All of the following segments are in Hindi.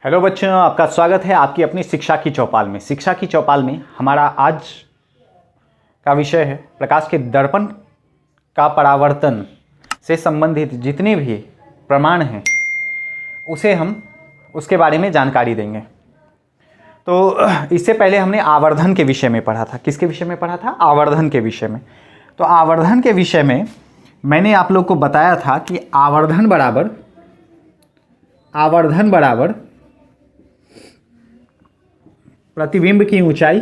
हेलो बच्चों, आपका स्वागत है आपकी अपनी शिक्षा की चौपाल में। शिक्षा की चौपाल में हमारा आज का विषय है प्रकाश के दर्पण का परावर्तन से संबंधित जितने भी प्रमाण हैं उसे हम उसके बारे में जानकारी देंगे। तो इससे पहले हमने आवर्धन के विषय में पढ़ा था। किसके विषय में पढ़ा था? आवर्धन के विषय में। तो आवर्धन के विषय में मैंने आप लोग को बताया था कि आवर्धन बराबर प्रतिबिंब की ऊंचाई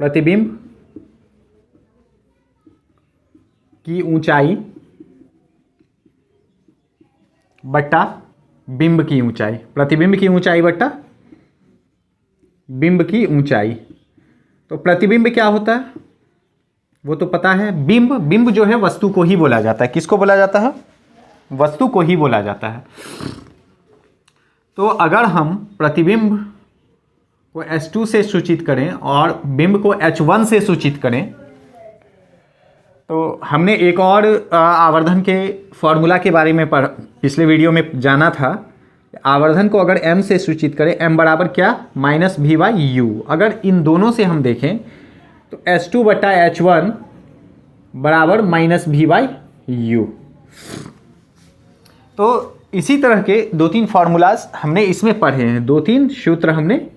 बट्टा बिंब की ऊंचाई, प्रतिबिंब की ऊंचाई बट्टा बिंब की ऊंचाई। तो प्रतिबिंब क्या होता है वो तो पता है। बिंब जो है वस्तु को ही बोला जाता है। किसको बोला जाता है? वस्तु को ही बोला जाता है। तो अगर हम प्रतिबिंब को S2 से सूचित करें और बिंब को H1 से सूचित करें, तो हमने एक और आवर्धन के फॉर्मूला के बारे में पिछले वीडियो में जाना था। आवर्धन को अगर m से सूचित करें, m बराबर क्या? Minus v/u। अगर इन दोनों से हम देखें तो S2 बट्टा H1 बराबर माइनस v/u। तो इसी तरह के दो तीन फार्मूलाज हमने इसमें पढ़े हैं, दो तीन सूत्र हमने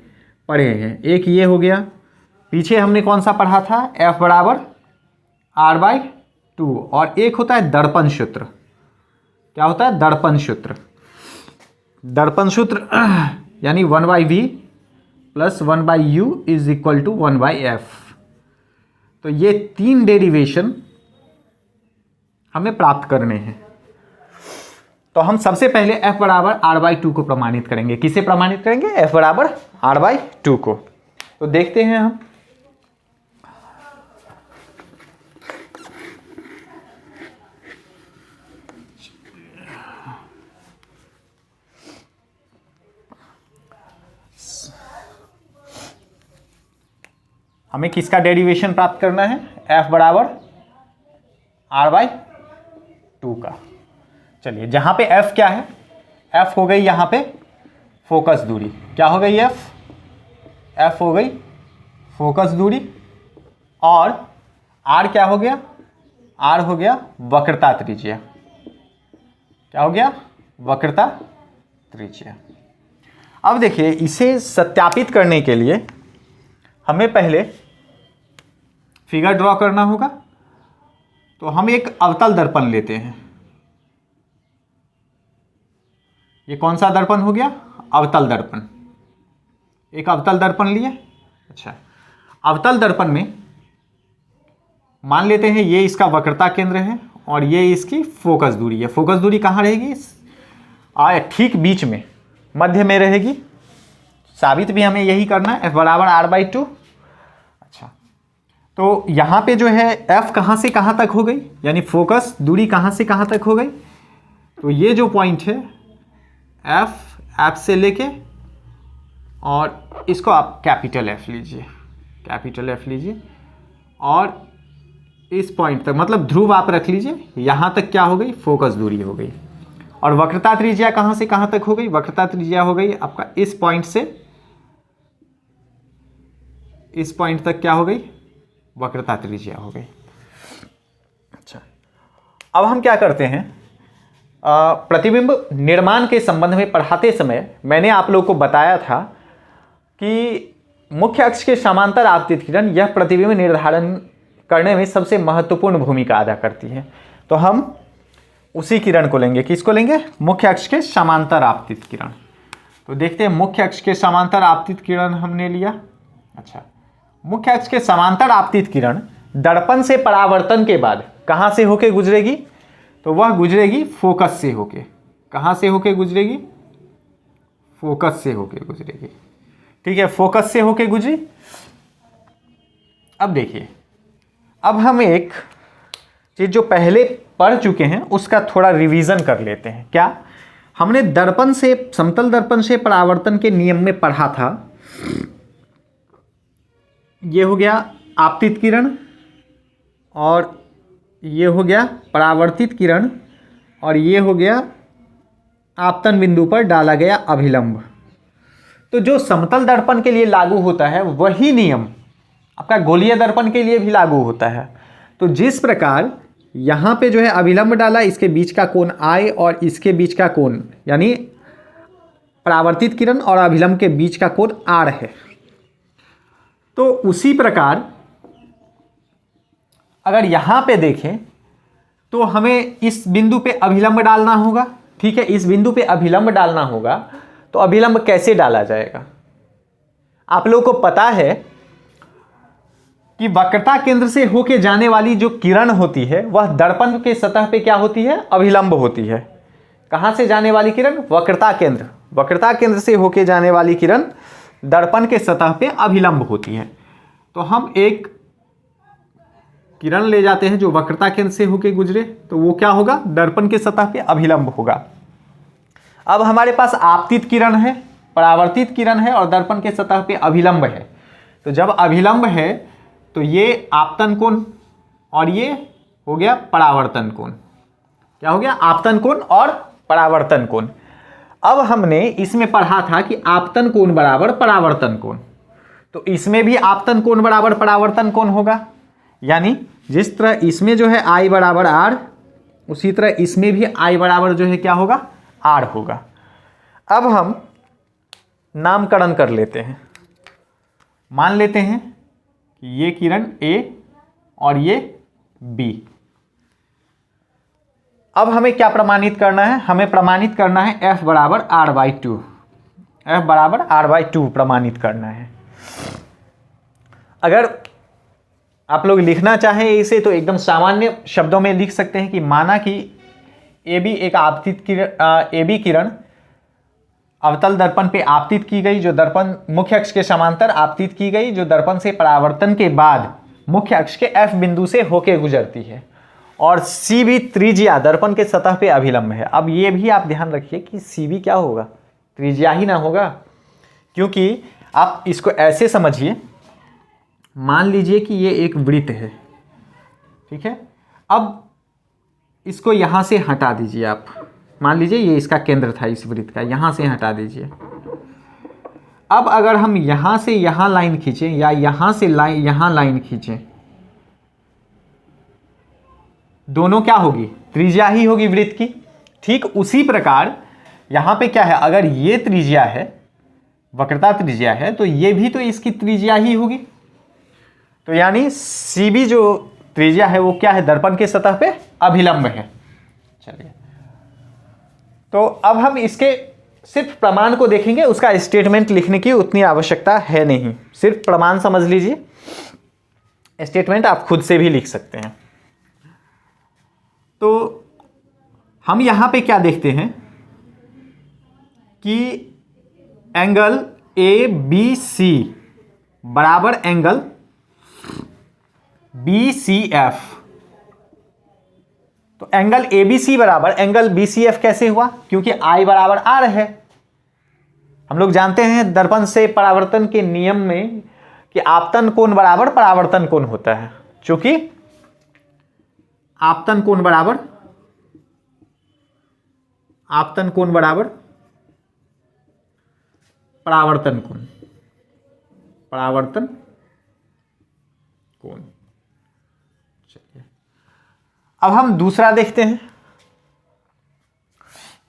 पढ़े हैं। एक ये हो गया, पीछे हमने कौन सा पढ़ा था? F बराबर r/2। और एक होता है दर्पण सूत्र। क्या होता है? दर्पण सूत्र। दर्पण सूत्र यानी 1/v plus 1/u is equal to 1/f। तो ये तीन डेरिवेशन हमें प्राप्त करने हैं। तो हम सबसे पहले F बराबर r/2 को प्रमाणित करेंगे। किसे प्रमाणित करेंगे? F बराबर r/2 को। तो देखते हैं हम। हमें किसका डेरिवेशन प्राप्त करना है? F बराबर r/2 का। चलिए, जहां पे F क्या है? F हो गई यहां पे फोकस दूरी। क्या हो गई? F हो गई फोकस दूरी। और R क्या हो गया? R हो गया वक्रता त्रिज्या। क्या हो गया? वक्रता त्रिज्या। अब देखिए, इसे सत्यापित करने के लिए हमें पहले फिगर ड्रॉ करना होगा। तो हम एक अवतल दर्पण लेते हैं। ये कौन सा दर्पण हो गया? अवतल दर्पण। एक अवतल दर्पण लिए। अच्छा, अवतल दर्पण में मान लेते हैं ये इसका वक्रता केंद्र है और ये इसकी फोकस दूरी है। फोकस दूरी कहाँ रहेगी? ठीक बीच में, मध्य में रहेगी। साबित भी हमें यही करना है, F बराबर r/2। अच्छा, तो यहाँ पे जो है F कहाँ से कहाँ तक हो गई, यानी फोकस दूरी कहाँ से कहाँ तक हो गई? तो ये जो पॉइंट है F से लेके, और इसको आप कैपिटल F लीजिए, और इस पॉइंट तक, मतलब ध्रुव आप रख लीजिए, यहाँ तक क्या हो गई? फोकस दूरी हो गई। और वक्रता त्रिज्या कहाँ से कहाँ तक हो गई? वक्रता त्रिज्या हो गई आपका इस पॉइंट से इस पॉइंट तक। क्या हो गई? वक्रता त्रिज्या हो गई। अच्छा, अब हम क्या करते हैं? प्रतिबिंब निर्माण के संबंध में पढ़ाते समय मैंने आप लोगों को बताया था कि मुख्य अक्ष के समांतर आपतित किरण यह प्रतिबिंब निर्धारण करने में सबसे महत्वपूर्ण भूमिका अदा करती है। तो हम उसी किरण को लेंगे। किसको लेंगे? मुख्य अक्ष के समांतर आपतित किरण। तो देखते हैं, मुख्य अक्ष के समांतर आपतित किरण हमने लिया। अच्छा, मुख्य अक्ष के समांतर आपतित किरण दर्पण से परावर्तन के बाद कहाँ से होके गुजरेगी? तो वह गुजरेगी फोकस से होके। कहाँ से होके गुजरेगी? फोकस से होके गुजरेगी। ठीक है, फोकस से होके गुजरी। अब देखिए, अब हम एक चीज जो पहले पढ़ चुके हैं उसका थोड़ा रिवीजन कर लेते हैं। क्या? हमने दर्पण से, समतल दर्पण से परावर्तन के नियम में पढ़ा था। ये हो गया आपतित किरण, और ये हो गया परावर्तित किरण, और ये हो गया आपतन बिंदु पर डाला गया अभिलंब। तो जो समतल दर्पण के लिए लागू होता है वही नियम आपका गोलीय दर्पण के लिए भी लागू होता है। तो जिस प्रकार यहाँ पे जो है अभिलंब डाला, इसके बीच का कोण I और इसके बीच का कोण यानी परावर्तित किरण और अभिलंब के बीच का कोण R है, तो उसी प्रकार अगर यहाँ पे देखें तो हमें इस बिंदु पे अभिलंब डालना होगा। ठीक है, इस बिंदु पे अभिलंब डालना होगा। तो अभिलंब कैसे डाला जाएगा? आप लोगों को पता है कि वक्रता केंद्र से होके जाने वाली जो किरण होती है वह दर्पण के सतह पे क्या होती है? अभिलंब होती है। कहाँ से जाने वाली किरण? वक्रता केंद्र। वक्रता केंद्र से होके जाने वाली किरण दर्पण के सतह पे अभिलंब होती है। तो हम एक किरण ले जाते हैं जो वक्रता केंद्र से होके गुजरे, तो वो क्या होगा? दर्पण के सतह पे अभिलंब होगा। अब हमारे पास आपतित किरण है, परावर्तित किरण है और दर्पण के सतह पे अभिलंब है। तो जब अभिलंब है तो ये आपतन कोण और ये हो गया परावर्तन कोण। क्या हो गया? आपतन कोण और परावर्तन कोण। अब हमने इसमें पढ़ा था कि आपतन कोण बराबर परावर्तन कोण, तो इसमें भी आपतन कोण बराबर परावर्तन कोण होगा। यानी जिस तरह इसमें जो है I बराबर R, उसी तरह इसमें भी I बराबर जो है क्या होगा? R होगा। अब हम नामकरण कर लेते हैं। मान लेते हैं कि ये किरण A और ये B। अब हमें क्या प्रमाणित करना है? हमें प्रमाणित करना है F बराबर R/2। F बराबर R/2 प्रमाणित करना है। अगर आप लोग लिखना चाहें इसे तो एकदम सामान्य शब्दों में लिख सकते हैं कि माना कि AB एक आपतित किरण, AB किरण अवतल दर्पण पे आपतित की गई, जो दर्पण मुख्य अक्ष के समांतर आपतित की गई, जो दर्पण से परावर्तन के बाद मुख्य अक्ष के F बिंदु से होके गुजरती है, और CB त्रिज्या दर्पण के सतह पे अभिलंब है। अब ये भी आप ध्यान रखिए कि CB क्या होगा? त्रिज्या ही ना होगा, क्योंकि आप इसको ऐसे समझिए, मान लीजिए कि ये एक वृत्त है। ठीक है, अब इसको यहाँ से हटा दीजिए आप। मान लीजिए ये इसका केंद्र था इस वृत्त का, यहाँ से हटा दीजिए। अब अगर हम यहाँ से यहाँ लाइन खींचें या यहाँ से यहाँ लाइन खींचें, दोनों क्या होगी? त्रिज्या ही होगी वृत्त की। ठीक उसी प्रकार यहाँ पे क्या है? अगर ये त्रिज्या है, वक्रता त्रिज्या है, तो ये भी तो इसकी त्रिज्या ही होगी। तो यानी CB जो त्रिज्या है वो क्या है? दर्पण के सतह पे अभिलंब है। चलिए, तो अब हम इसके सिर्फ प्रमाण को देखेंगे, उसका स्टेटमेंट लिखने की उतनी आवश्यकता है नहीं। सिर्फ प्रमाण समझ लीजिए, स्टेटमेंट आप खुद से भी लिख सकते हैं। तो हम यहां पे क्या देखते हैं कि एंगल ABC बराबर एंगल BCF। तो एंगल ABC बराबर एंगल BCF कैसे हुआ? क्योंकि I बराबर R है। हम लोग जानते हैं दर्पण से परावर्तन के नियम में कि आपतन कोण बराबर परावर्तन कोण होता है। चूंकि आपतन कोण बराबर परावर्तन कोण। चलिए, अब हम दूसरा देखते हैं।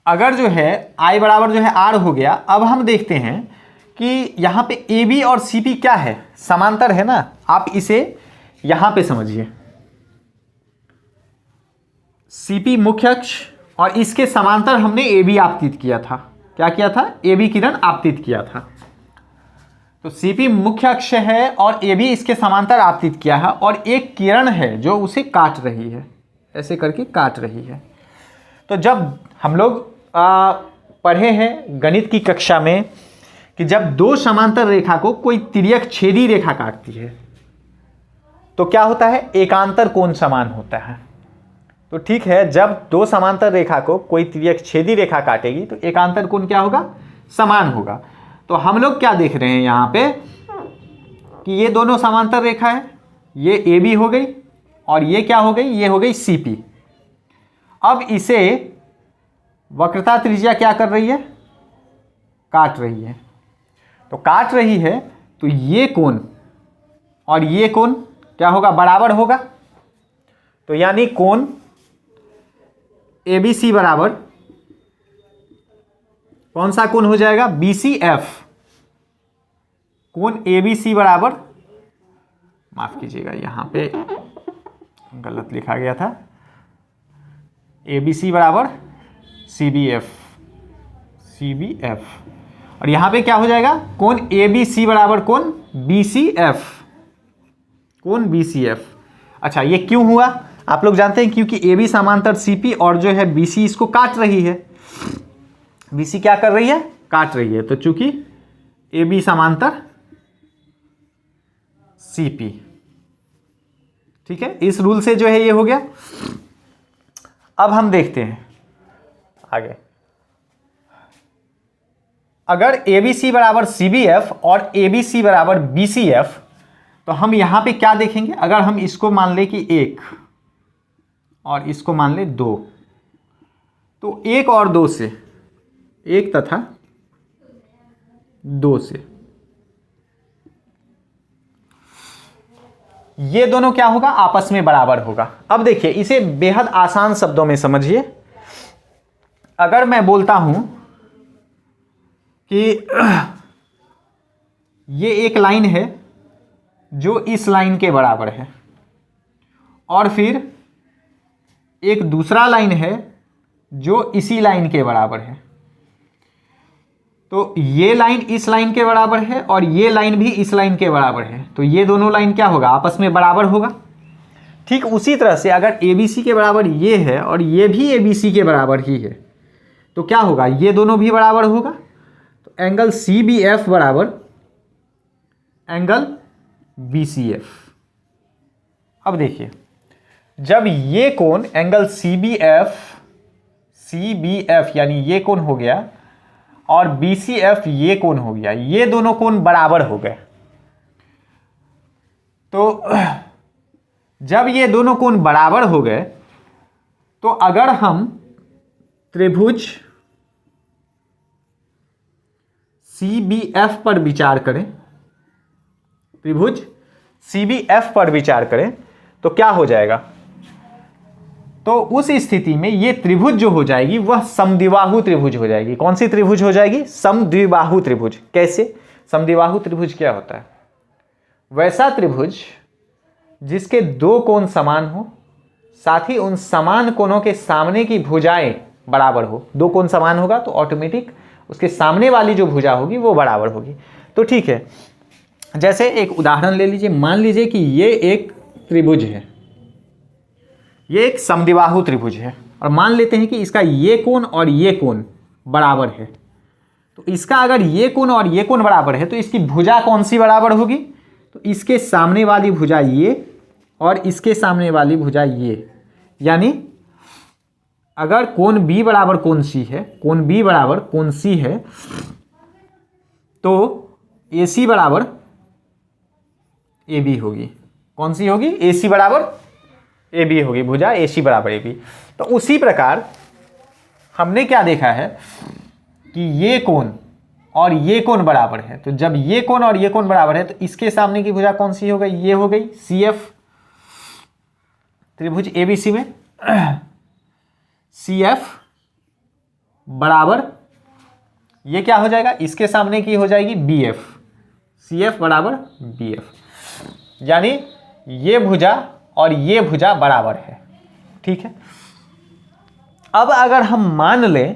अगर जो है I बराबर जो है R हो गया, अब हम देखते हैं कि यहां पे AB और CP क्या है? समांतर है ना। आप इसे यहां पे समझिए, CP मुख्य अक्ष और इसके समांतर हमने AB आपतित किया था। क्या किया था? AB किरण आपतित किया था। तो CP मुख्य अक्ष है और AB इसके समांतर आपतित किया है, और एक किरण है जो उसे काट रही है, ऐसे करके काट रही है। तो जब हम लोग पढ़े हैं गणित की कक्षा में कि जब दो समांतर रेखा को कोई तिर्यक छेदी रेखा काटती है तो क्या होता है? एकांतर कोण समान होता है। तो ठीक है, जब दो समांतर रेखा को कोई तिर्यक छेदी रेखा काटेगी तो एकांतर कोण क्या होगा? समान होगा। तो हम लोग क्या देख रहे हैं यहाँ पे कि ये दोनों समांतर रेखा है, ये AB हो गई और ये क्या हो गई? ये हो गई CP। अब इसे वक्रता त्रिज्या क्या कर रही है? काट रही है। तो काट रही है, तो ये कोण और ये कोण क्या होगा, बराबर होगा। तो यानी कोण ABC बराबर कौन सा कोण हो जाएगा, BCF। कोण ABC बराबर, माफ कीजिएगा यहां पे गलत लिखा गया था, ABC बराबर CBF। और यहां पे क्या हो जाएगा, कोण ABC बराबर कोण BCF, कोण BCF। अच्छा, ये क्यों हुआ आप लोग जानते हैं, क्योंकि AB समांतर CP और जो है BC इसको काट रही है। BC क्या कर रही है, काट रही है। तो चूंकि AB समांतर CP, ठीक है, इस रूल से जो है ये हो गया। अब हम देखते हैं आगे, अगर ABC बराबर CBF और ABC बराबर BCF, तो हम यहां पे क्या देखेंगे, अगर हम इसको मान ले कि 1 और इसको मान ले 2, तो 1 और 2 से, 1 तथा 2 से ये दोनों क्या होगा, आपस में बराबर होगा। अब देखिए, इसे बेहद आसान शब्दों में समझिए। अगर मैं बोलता हूं कि ये एक लाइन है जो इस लाइन के बराबर है, और फिर एक दूसरा लाइन है जो इसी लाइन के बराबर है, तो ये लाइन इस लाइन के बराबर है और ये लाइन भी इस लाइन के बराबर है, तो ये दोनों लाइन क्या होगा, आपस में बराबर होगा। ठीक उसी तरह से अगर ABC के बराबर ये है और ये भी ABC के बराबर ही है, तो क्या होगा, ये दोनों भी बराबर होगा। तो एंगल CBF बराबर एंगल BCF। अब देखिए, जब ये कोण एंगल CBF यानी ये कोण हो गया और BCF ये कोण हो गया, ये दोनों कोण बराबर हो गए। तो जब ये दोनों कोण बराबर हो गए, तो अगर हम त्रिभुज CBF पर विचार करें, त्रिभुज CBF पर विचार करें, तो क्या हो जाएगा, तो उस स्थिति में ये त्रिभुज जो हो जाएगी वह समद्विबाहु त्रिभुज हो जाएगी। कौन सी त्रिभुज हो जाएगी, समद्विबाहु त्रिभुज। कैसे, समद्विबाहु त्रिभुज क्या होता है, वैसा त्रिभुज जिसके दो कोण समान हो, साथ ही उन समान कोणों के सामने की भुजाएं बराबर हो। दो कोण समान होगा तो ऑटोमेटिक उसके सामने वाली जो भुजा होगी वो बराबर होगी। तो ठीक है, जैसे एक उदाहरण ले लीजिए, मान लीजिए कि ये एक त्रिभुज है, ये एक समद्विबाहु त्रिभुज है, और मान लेते हैं कि इसका ये कोण और ये कोण बराबर है। तो इसका अगर ये कोण और ये कोण बराबर है, तो इसकी भुजा कौन सी बराबर होगी, तो इसके सामने वाली भुजा ये और इसके सामने वाली भुजा ये। यानी अगर कोण B बराबर कोण C है, कोण B बराबर कोण C है, तो AC बराबर AB होगी। कौन सी होगी, AC बराबर AB होगी, भुजा AC बराबर AB। तो उसी प्रकार हमने क्या देखा है कि ये कोण और ये कोण बराबर है, तो जब ये कोण और ये कोण बराबर है, तो इसके सामने की भुजा कौन सी हो गई, ये हो गई CF। त्रिभुज ABC में CF बराबर ये क्या हो जाएगा, इसके सामने की हो जाएगी BF। CF बराबर BF, यानी ये भुजा और ये भुजा बराबर है। ठीक है, अब अगर हम मान लें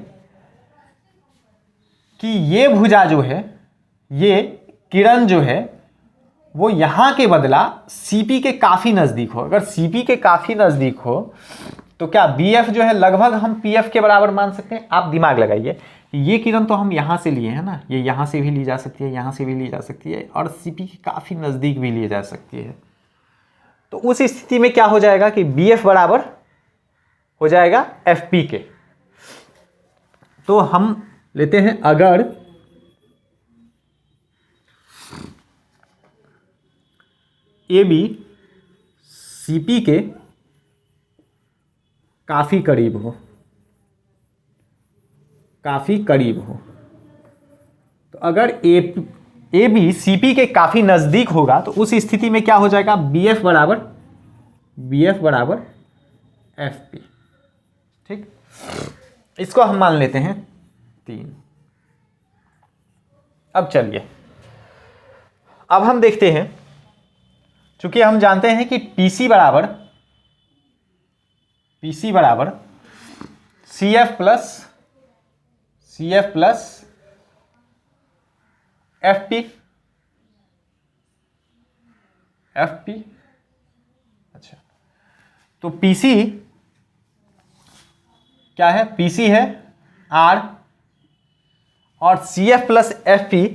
कि ये भुजा जो है, ये किरण जो है, वो यहां के बदला CP के काफी नजदीक हो। अगर CP के काफी नजदीक हो तो क्या BF जो है लगभग हम PF के बराबर मान सकते हैं। आप दिमाग लगाइए, ये किरण तो हम यहां से लिए हैं ना, ये यहां से भी ली जा सकती है, यहां से भी ली जा सकती है, और CP के काफी नजदीक भी ली जा सकती है। तो उस स्थिति में क्या हो जाएगा कि BF बराबर हो जाएगा FP के। तो हम लेते हैं, अगर AB CP के काफी करीब हो, काफी करीब हो, तो अगर ए बी सी पी के काफ़ी नज़दीक होगा तो उस स्थिति में क्या हो जाएगा, बी एफ बराबर एफ पी। ठीक, इसको हम मान लेते हैं 3। अब चलिए, अब हम देखते हैं, चूंकि हम जानते हैं कि पीसी बराबर C F plus F P. अच्छा, तो पीसी क्या है, पीसी है आर और C F plus F P.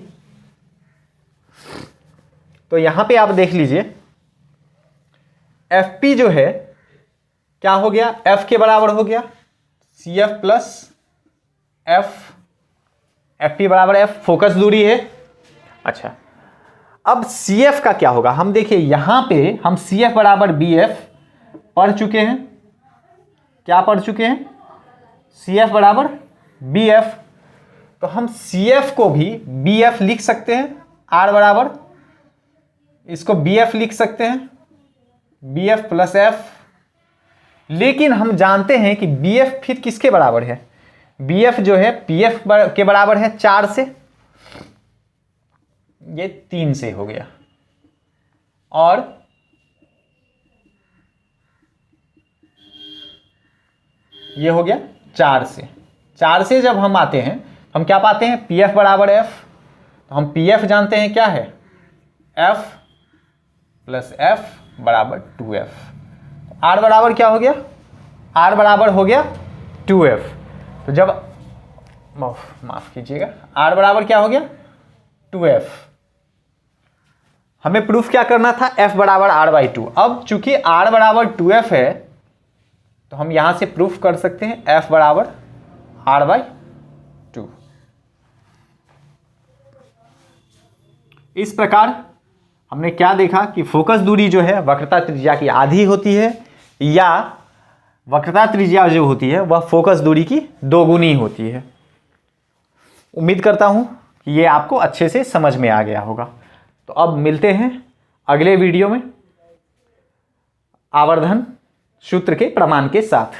तो यहां पे आप देख लीजिए, एफ पी जो है क्या हो गया, एफ के बराबर हो गया, C F plus F P बराबर एफ, फोकस दूरी है। अच्छा, अब सी एफ का क्या होगा, हम देखिए यहां पे हम सी एफ बराबर बी एफ पढ़ चुके हैं। क्या पढ़ चुके हैं, सी एफ बराबर बी एफ। तो हम सी एफ को भी बी एफ लिख सकते हैं, आर बराबर इसको बी एफ लिख सकते हैं, बी एफ प्लस एफ। लेकिन हम जानते हैं कि बी एफ फिर किसके बराबर है, बी एफ जो है पी एफ के बराबर है 4 से, ये 3 से हो गया, और ये हो गया 4 से। 4 से जब हम आते हैं हम क्या पाते हैं, पी एफ बराबर एफ। तो हम पी एफ जानते हैं क्या है, एफ प्लस एफ बराबर 2f। आर बराबर क्या हो गया, आर बराबर हो गया 2f। तो जब माफ कीजिएगा, आर बराबर क्या हो गया 2f। हमें प्रूफ क्या करना था, f बराबर r/2। अब चूंकि r बराबर 2f है तो हम यहां से प्रूफ कर सकते हैं f बराबर r/2। इस प्रकार हमने क्या देखा कि फोकस दूरी जो है वक्रता त्रिज्या की आधी होती है, या वक्रता त्रिज्या जो होती है वह फोकस दूरी की 2 गुनी होती है। उम्मीद करता हूं कि ये आपको अच्छे से समझ में आ गया होगा। तो अब मिलते हैं अगले वीडियो में आवर्धन सूत्र के प्रमाण के साथ।